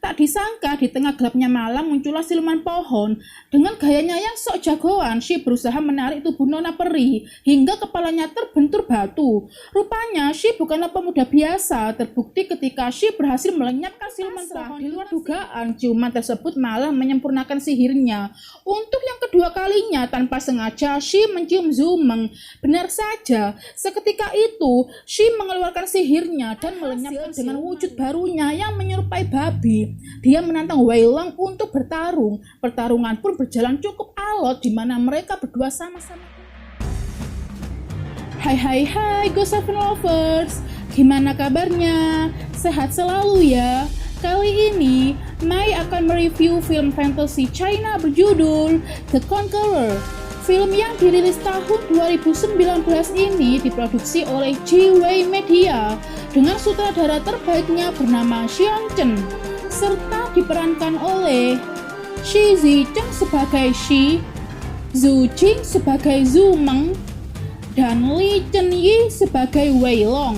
Tak disangka di tengah gelapnya malam muncullah siluman pohon. Dengan gayanya yang sok jagoan, Shi berusaha menarik tubuh Nona Peri hingga kepalanya terbentur batu. Rupanya Shi bukanlah pemuda biasa. Terbukti ketika Shi berhasil melenyapkan siluman pohon. Di luar dugaan, ciuman tersebut malah menyempurnakan sihirnya. Untuk yang kedua kalinya tanpa sengaja Shi mencium Zumeng. Benar saja, seketika itu Shi mengeluarkan sihirnya dan melenyapkan dengan wujud barunya yang menyerupai babi. Dia menantang Wei Long untuk bertarung. Pertarungan pun berjalan cukup alot di mana mereka berdua sama-sama. Hai Ghost Seven Lovers, gimana kabarnya? Sehat selalu ya. Kali ini Mai akan mereview film fantasy China berjudul The Conqueror. Film yang dirilis tahun 2019 ini diproduksi oleh Jiwei Media dengan sutradara terbaiknya bernama Xiang Chen, serta diperankan oleh Shi Zicheng sebagai Shi, Zhu Jing sebagai Zumeng, dan Li Chenyi sebagai Wei Long.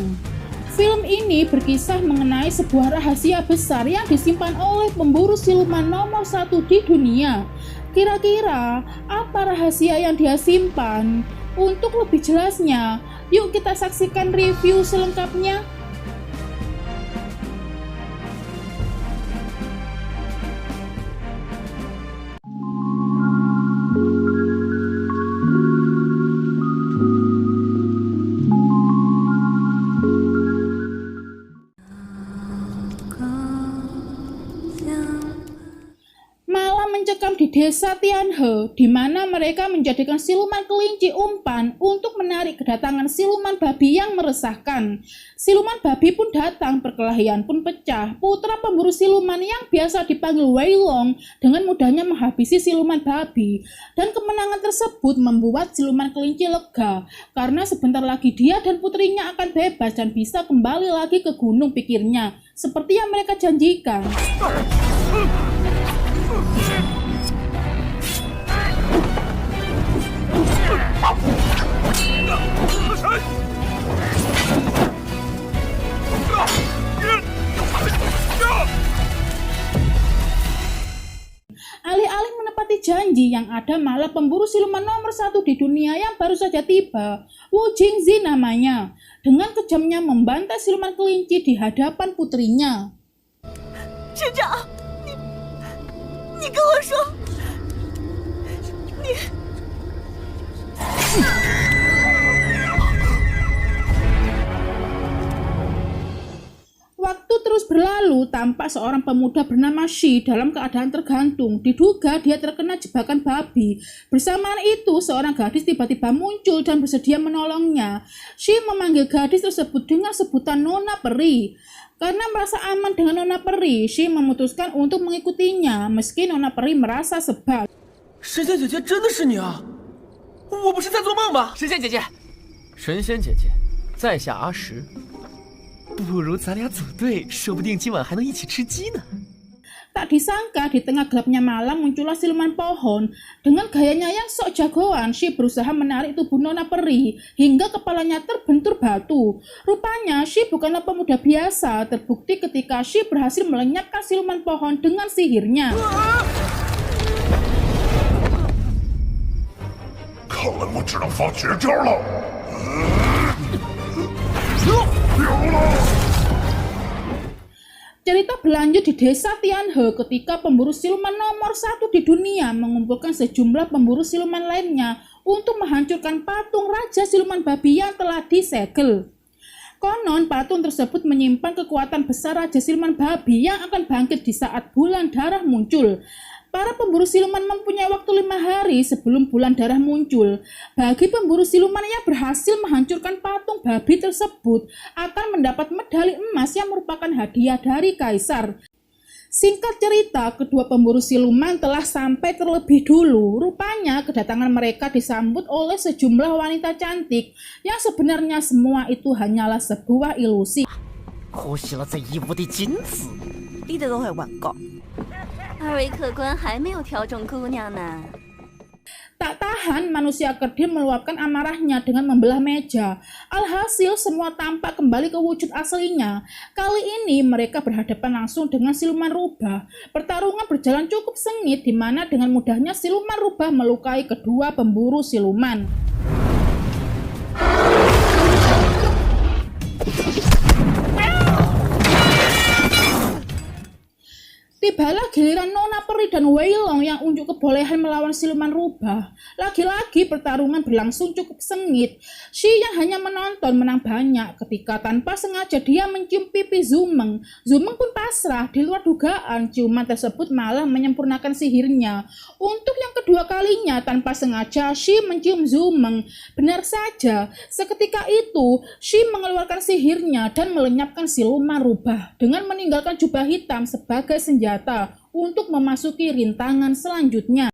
Film ini berkisah mengenai sebuah rahasia besar yang disimpan oleh pemburu siluman nomor 1 di dunia. Kira-kira apa rahasia yang dia simpan? Untuk lebih jelasnya, yuk kita saksikan review selengkapnya. Mencekam di desa Tianhe, di mana mereka menjadikan siluman kelinci umpan untuk menarik kedatangan siluman babi yang meresahkan. Siluman babi pun datang, perkelahian pun pecah. Putra pemburu siluman yang biasa dipanggil Wei Long dengan mudahnya menghabisi siluman babi. Dan kemenangan tersebut membuat siluman kelinci lega, karena sebentar lagi dia dan putrinya akan bebas dan bisa kembali lagi ke gunung, pikirnya, seperti yang mereka janjikan. Alih-alih menepati janji yang ada, malah pemburu siluman nomor 1 di dunia yang baru saja tiba, Wu Jingzi namanya, dengan kejamnya membantai siluman kelinci di hadapan putrinya. 师长，你跟我说，你。 Waktu terus berlalu, tampak seorang pemuda bernama Shi dalam keadaan tergantung. Diduga dia terkena jebakan babi. Bersamaan itu, seorang gadis tiba-tiba muncul dan bersedia menolongnya. Shi memanggil gadis tersebut dengan sebutan Nona Peri. Karena merasa aman dengan Nona Peri, Shi memutuskan untuk mengikutinya, meski Nona Peri merasa sebal. 神仙姐姐，真的是你啊！我不是在做梦吧？神仙姐姐，神仙姐姐，在下阿石。 不如咱俩组队，说不定今晚还能一起吃鸡呢。 Tak disangka di tengah gelapnya malam muncullah siluman pohon. Dengan gayanya yang sok jagoan, Shi berusaha menarik tubuh Nona Peri hingga kepalanya terbentur batu. Rupanya Shi bukanlah pemuda biasa. Terbukti ketika Shi berhasil melenyapkan siluman pohon dengan sihirnya. 看来我只能发绝招了。 Cerita berlanjut di desa Tianhe ketika pemburu siluman nomor 1 di dunia mengumpulkan sejumlah pemburu siluman lainnya untuk menghancurkan patung Raja Siluman Babi yang telah disegel. Konon patung tersebut menyimpan kekuatan besar Raja Siluman Babi yang akan bangkit di saat bulan darah muncul. Para pemburu siluman mempunyai waktu 5 hari sebelum bulan darah muncul. Bagi pemburu siluman yang berhasil menghancurkan patung babi tersebut akan mendapat medali emas yang merupakan hadiah dari kaisar. Singkat cerita, kedua pemburu siluman telah sampai terlebih dulu. Rupanya kedatangan mereka disambut oleh sejumlah wanita cantik yang sebenarnya semua itu hanyalah sebuah ilusi. 呼吸了这一屋的金子， 你的都会广告。二位客官还没有挑中姑娘呢。 Tak tahan Perlahan manusia kerdil meluapkan amarahnya dengan membelah meja. Alhasil semua tampak kembali ke wujud aslinya. Kali ini mereka berhadapan langsung dengan siluman rubah. Pertarungan berjalan cukup sengit di mana dengan mudahnya siluman rubah melukai kedua pemburu siluman. Tibalah giliran Nona Peri dan Wei Long yang unjuk kebolehan melawan siluman rubah. Lagi-lagi pertarungan berlangsung cukup sengit. Shi yang hanya menonton menang banyak ketika tanpa sengaja dia mencium pipi Zumeng. Zumeng pun pasrah, di luar dugaan ciuman tersebut malah menyempurnakan sihirnya. Untuk yang kedua kalinya tanpa sengaja Shi mencium Zumeng. Benar saja, seketika itu Shi mengeluarkan sihirnya dan melenyapkan siluman rubah dengan meninggalkan jubah hitam sebagai senjata untuk memasuki rintangan selanjutnya.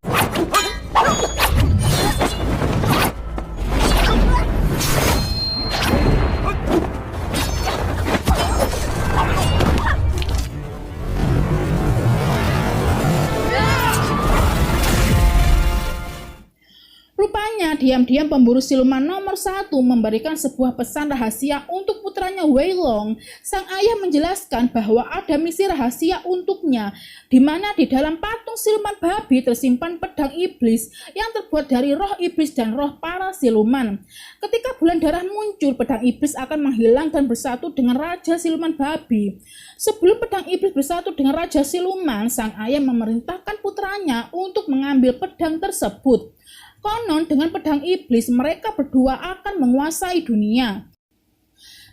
Rupanya diam-diam pemburu siluman nomor 1 memberikan sebuah pesan rahasia untuk putranya Wei Long. Sang ayah menjelaskan bahwa ada misi rahasia untuknya, di mana di dalam patung siluman babi tersimpan pedang iblis yang terbuat dari roh iblis dan roh para siluman. Ketika bulan darah muncul, pedang iblis akan menghilang dan bersatu dengan raja siluman babi. Sebelum pedang iblis bersatu dengan raja siluman, sang ayah memerintahkan putranya untuk mengambil pedang tersebut. Konon dengan pedang iblis mereka berdua akan menguasai dunia.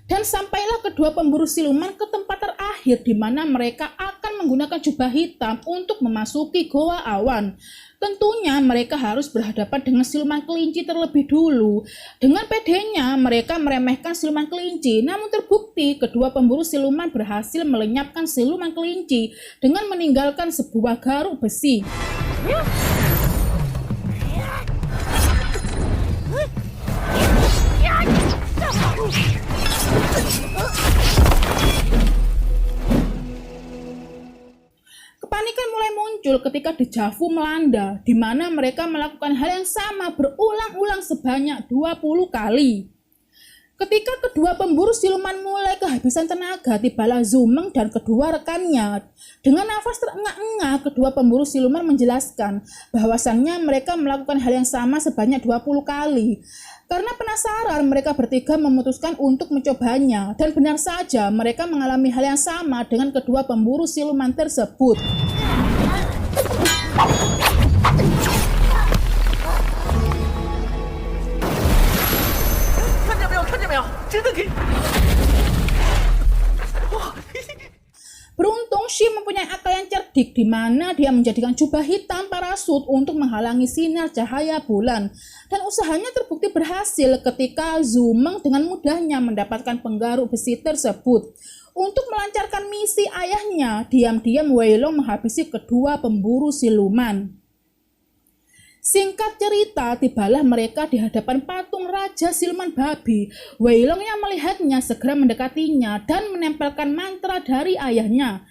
Dan sampailah kedua pemburu siluman ke tempat terakhir di mana mereka akan menggunakan jubah hitam untuk memasuki Goa Awan. Tentunya mereka harus berhadapan dengan siluman kelinci terlebih dulu. Dengan pedenya mereka meremehkan siluman kelinci, namun terbukti kedua pemburu siluman berhasil melenyapkan siluman kelinci dengan meninggalkan sebuah garuk besi. Kepanikan mulai muncul ketika dejavu melanda, di mana mereka melakukan hal yang sama berulang-ulang sebanyak 20 kali. Ketika kedua pemburu siluman mulai kehabisan tenaga, tibalah Zumeng dan kedua rekannya. Dengan nafas terengah-engah, kedua pemburu siluman menjelaskan bahwasannya mereka melakukan hal yang sama sebanyak 20 kali. Karena penasaran, mereka bertiga memutuskan untuk mencobanya. Dan benar saja, mereka mengalami hal yang sama dengan kedua pemburu siluman tersebut. Beruntung Shi mempunyai akal yang cerdik, di mana dia menjadikan jubah hitam parasut untuk menghalangi sinar cahaya bulan. Dan usahanya terbukti berhasil ketika Zumeng dengan mudahnya mendapatkan penggaruk besi tersebut. Untuk melancarkan misi ayahnya, diam-diam Wei Long menghabisi kedua pemburu siluman. Singkat cerita, tibalah mereka di hadapan patung Raja Siluman Babi. Wei Long yang melihatnya segera mendekatinya dan menempelkan mantra dari ayahnya.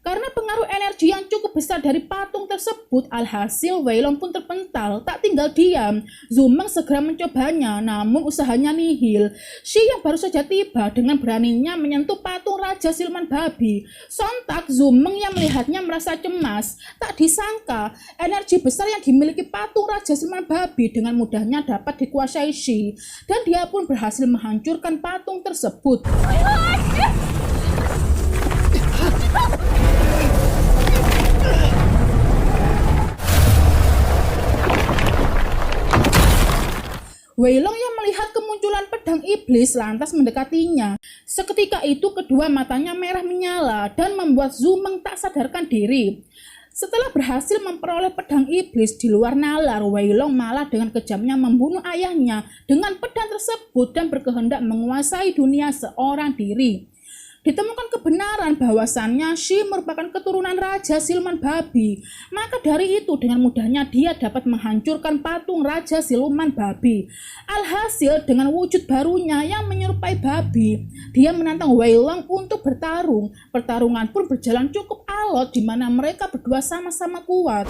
Karena pengaruh energi yang cukup besar dari patung tersebut, alhasil Wei Long pun terpental. Tak tinggal diam, Zumeng segera mencobanya, namun usahanya nihil. Shi yang baru saja tiba dengan beraninya menyentuh patung Raja Siluman Babi. Sontak Zumeng yang melihatnya merasa cemas. Tak disangka, energi besar yang dimiliki patung Raja Siluman Babi dengan mudahnya dapat dikuasai Shi. Dan dia pun berhasil menghancurkan patung tersebut. Wei Long yang melihat kemunculan pedang iblis lantas mendekatinya. Seketika itu kedua matanya merah menyala dan membuat Zumeng tak sadarkan diri. Setelah berhasil memperoleh pedang iblis di luar nalar, Wei Long malah dengan kejamnya membunuh ayahnya dengan pedang tersebut dan berkehendak menguasai dunia seorang diri. Ditemukan kebenaran bahwasannya Shi merupakan keturunan Raja Siluman Babi. Maka dari itu dengan mudahnya dia dapat menghancurkan patung Raja Siluman Babi. Alhasil dengan wujud barunya yang menyerupai babi, dia menantang Wei Long untuk bertarung. Pertarungan pun berjalan cukup alot di mana mereka berdua sama-sama kuat.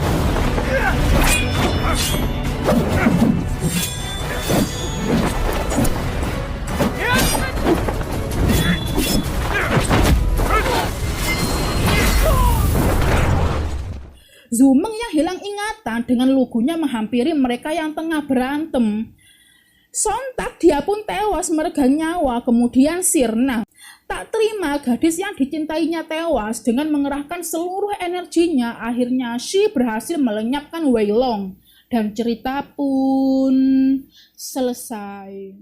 Zumeng yang hilang ingatan dengan lugunya menghampiri mereka yang tengah berantem. Sontak dia pun tewas meregang nyawa, kemudian sirna. Tak terima gadis yang dicintainya tewas, dengan mengerahkan seluruh energinya, akhirnya Shi berhasil melenyapkan Wei Long. Dan cerita pun selesai.